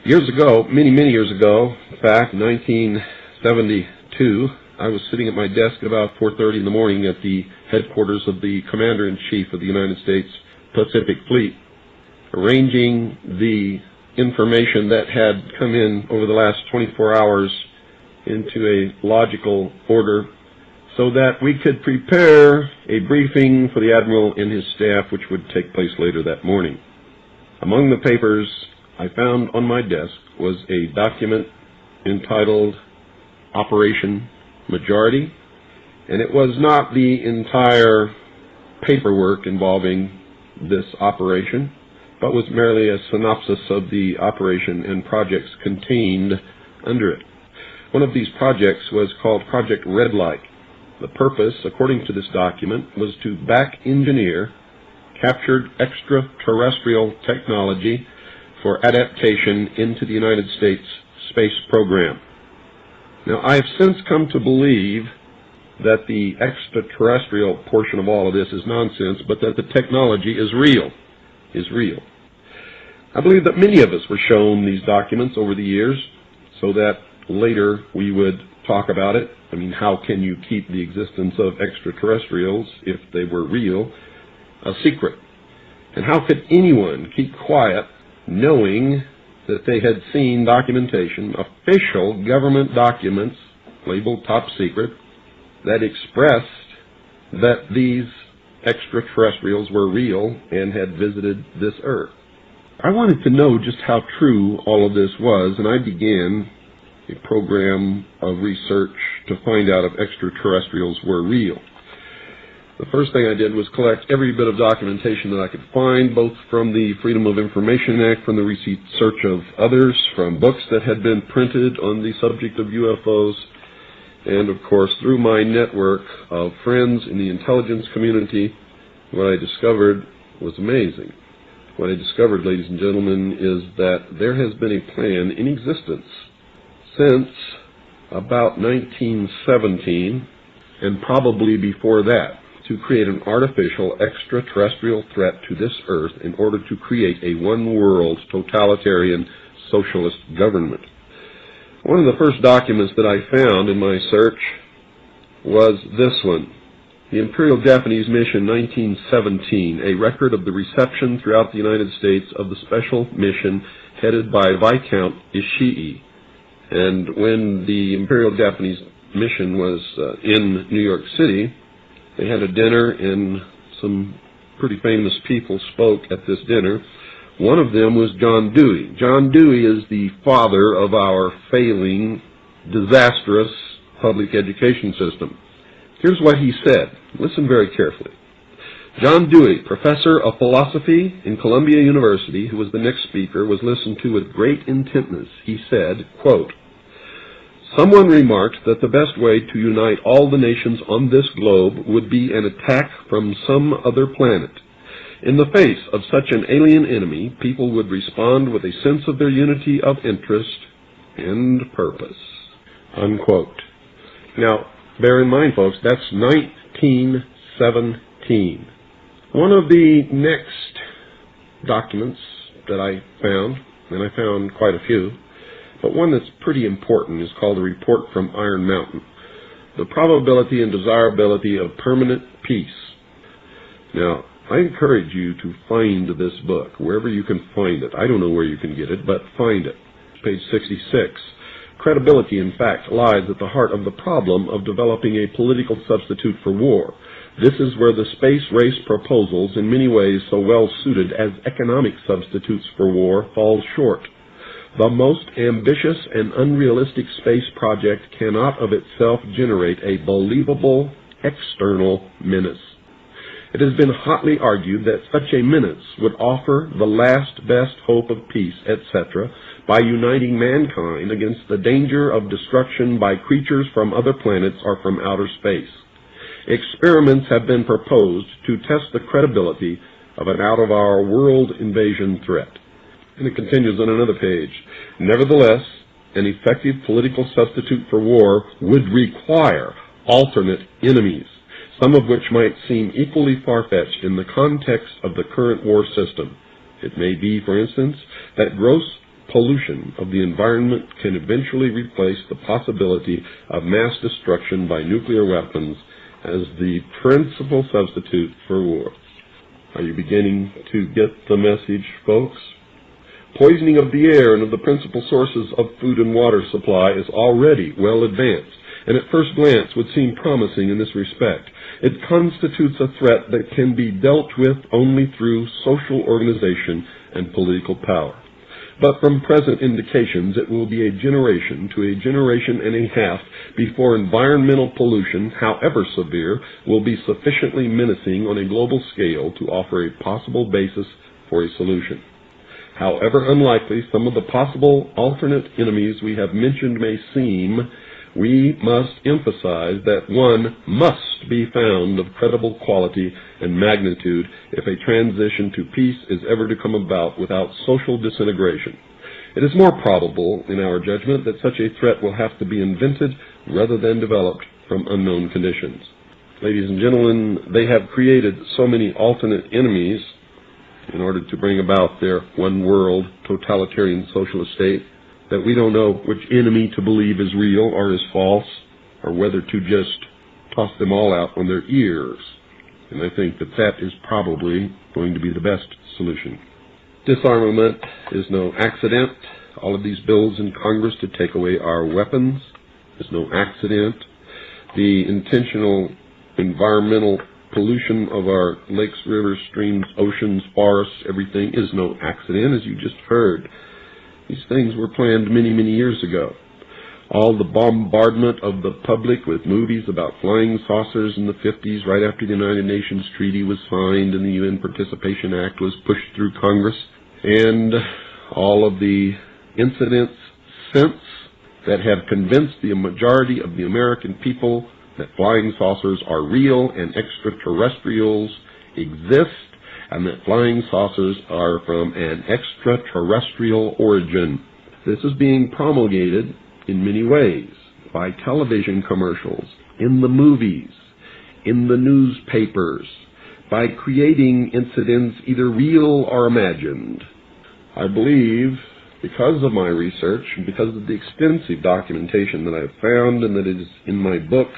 Years ago, many years ago, in fact, 1972, I was sitting at my desk at about 4:30 in the morning at the headquarters of the Commander-in-Chief of the United States Pacific Fleet, arranging the information that had come in over the last 24 hours into a logical order so that we could prepare a briefing for the Admiral and his staff, which would take place later that morning. Among the papers I found on my desk was a document entitled Operation Majority, and it was not the entire paperwork involving this operation, but was merely a synopsis of the operation and projects contained under it. One of these projects was called Project Red Light. The purpose, according to this document, was to back-engineer captured extraterrestrial technology for adaptation into the United States space program. Now, I have since come to believe that the extraterrestrial portion of all of this is nonsense, but that the technology is real. I believe that many of us were shown these documents over the years so that later we would talk about it. I mean, how can you keep the existence of extraterrestrials, if they were real, a secret? And how could anyone keep quiet knowing that they had seen documentation, official government documents labeled top secret, that expressed that these extraterrestrials were real and had visited this earth? I wanted to know just how true all of this was, and I began a program of research to find out if extraterrestrials were real. The first thing I did was collect every bit of documentation that I could find, both from the Freedom of Information Act, from the research of others, from books that had been printed on the subject of UFOs, and of course through my network of friends in the intelligence community. What I discovered was amazing. What I discovered, ladies and gentlemen, is that there has been a plan in existence since about 1917, and probably before that, to create an artificial extraterrestrial threat to this earth in order to create a one-world totalitarian socialist government. One of the first documents that I found in my search was this one, the Imperial Japanese Mission 1917, a record of the reception throughout the United States of the special mission headed by Viscount Ishii. And when the Imperial Japanese Mission was in New York City, they had a dinner, and some pretty famous people spoke at this dinner. One of them was John Dewey. John Dewey is the father of our failing, disastrous public education system. Here's what he said. Listen very carefully. John Dewey, professor of philosophy in Columbia University, who was the next speaker, was listened to with great intentness. He said, quote, "Someone remarked that the best way to unite all the nations on this globe would be an attack from some other planet. In the face of such an alien enemy, people would respond with a sense of their unity of interest and purpose." Unquote. Now, bear in mind, folks, that's 1917. One of the next documents that I found, and I found quite a few, but one that's pretty important, is called the Report from Iron Mountain, the probability and desirability of permanent peace. Now, I encourage you to find this book, wherever you can find it. I don't know where you can get it, but find it. Page 66. Credibility, in fact, lies at the heart of the problem of developing a political substitute for war. This is where the space race proposals, in many ways so well suited as economic substitutes for war, fall short. The most ambitious and unrealistic space project cannot of itself generate a believable external menace. It has been hotly argued that such a menace would offer the last best hope of peace, etc., by uniting mankind against the danger of destruction by creatures from other planets or from outer space. Experiments have been proposed to test the credibility of an out-of-our-world invasion threat. And it continues on another page. Nevertheless, an effective political substitute for war would require alternate enemies, some of which might seem equally far-fetched in the context of the current war system. It may be, for instance, that gross pollution of the environment can eventually replace the possibility of mass destruction by nuclear weapons as the principal substitute for war. Are you beginning to get the message, folks? Poisoning of the air and of the principal sources of food and water supply is already well advanced, and at first glance would seem promising in this respect. It constitutes a threat that can be dealt with only through social organization and political power. But from present indications, it will be a generation to a generation and a half before environmental pollution, however severe, will be sufficiently menacing on a global scale to offer a possible basis for a solution. However unlikely some of the possible alternate enemies we have mentioned may seem, we must emphasize that one must be found of credible quality and magnitude if a transition to peace is ever to come about without social disintegration. It is more probable, in our judgment, that such a threat will have to be invented rather than developed from unknown conditions. Ladies and gentlemen, they have created so many alternate enemies in order to bring about their one-world totalitarian socialist state that we don't know which enemy to believe is real or is false, or whether to just toss them all out on their ears. And I think that that is probably going to be the best solution. Disarmament is no accident. All of these bills in Congress to take away our weapons is no accident. The intentional environmental pollution of our lakes, rivers, streams, oceans, forests, everything is no accident, as you just heard. These things were planned many, many years ago. All the bombardment of the public with movies about flying saucers in the 50s, right after the United Nations Treaty was signed and the UN Participation Act was pushed through Congress, and all of the incidents since that have convinced the majority of the American people that flying saucers are real and extraterrestrials exist, and that flying saucers are from an extraterrestrial origin. This is being promulgated in many ways, by television commercials, in the movies, in the newspapers, by creating incidents either real or imagined. I believe, because of my research, and because of the extensive documentation that I've found and that is in my book,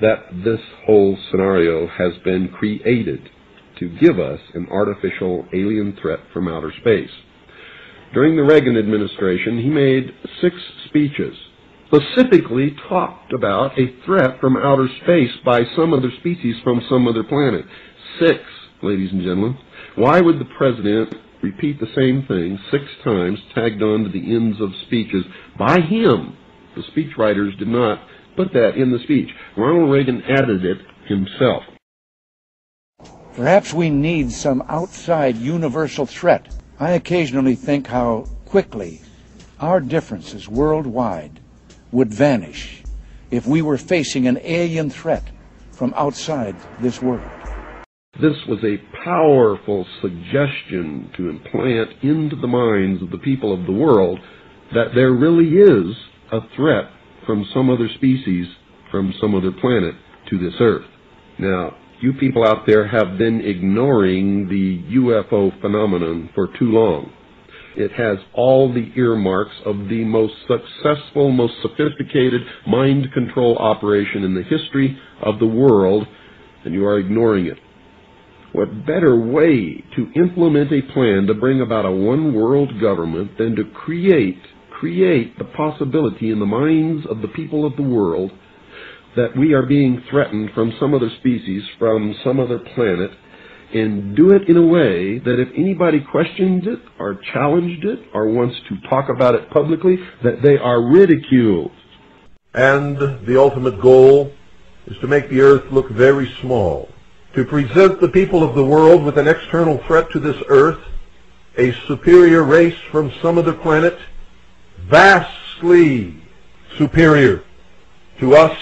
that this whole scenario has been created to give us an artificial alien threat from outer space. During the Reagan administration, he made 6 speeches, specifically talked about a threat from outer space by some other species from some other planet. 6, ladies and gentlemen. Why would the president repeat the same thing 6 times, tagged on to the ends of speeches by him? The speechwriters did not put that in the speech. Ronald Reagan added it himself. Perhaps we need some outside universal threat. I occasionally think how quickly our differences worldwide would vanish if we were facing an alien threat from outside this world. This was a powerful suggestion to implant into the minds of the people of the world that there really is a threat from some other species, from some other planet to this earth. Now, you people out there have been ignoring the UFO phenomenon for too long. It has all the earmarks of the most successful, most sophisticated mind control operation in the history of the world, and you are ignoring it. What better way to implement a plan to bring about a one-world government than to create the possibility in the minds of the people of the world that we are being threatened from some other species, from some other planet, and do it in a way that if anybody questions it or challenged it or wants to talk about it publicly, that they are ridiculed. And the ultimate goal is to make the earth look very small, to present the people of the world with an external threat to this earth, a superior race from some other planet, vastly superior to us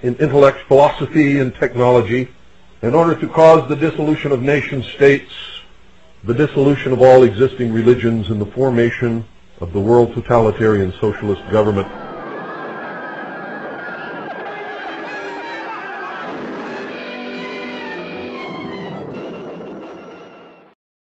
in intellect, philosophy, and technology, in order to cause the dissolution of nation-states, the dissolution of all existing religions, and the formation of the world totalitarian socialist government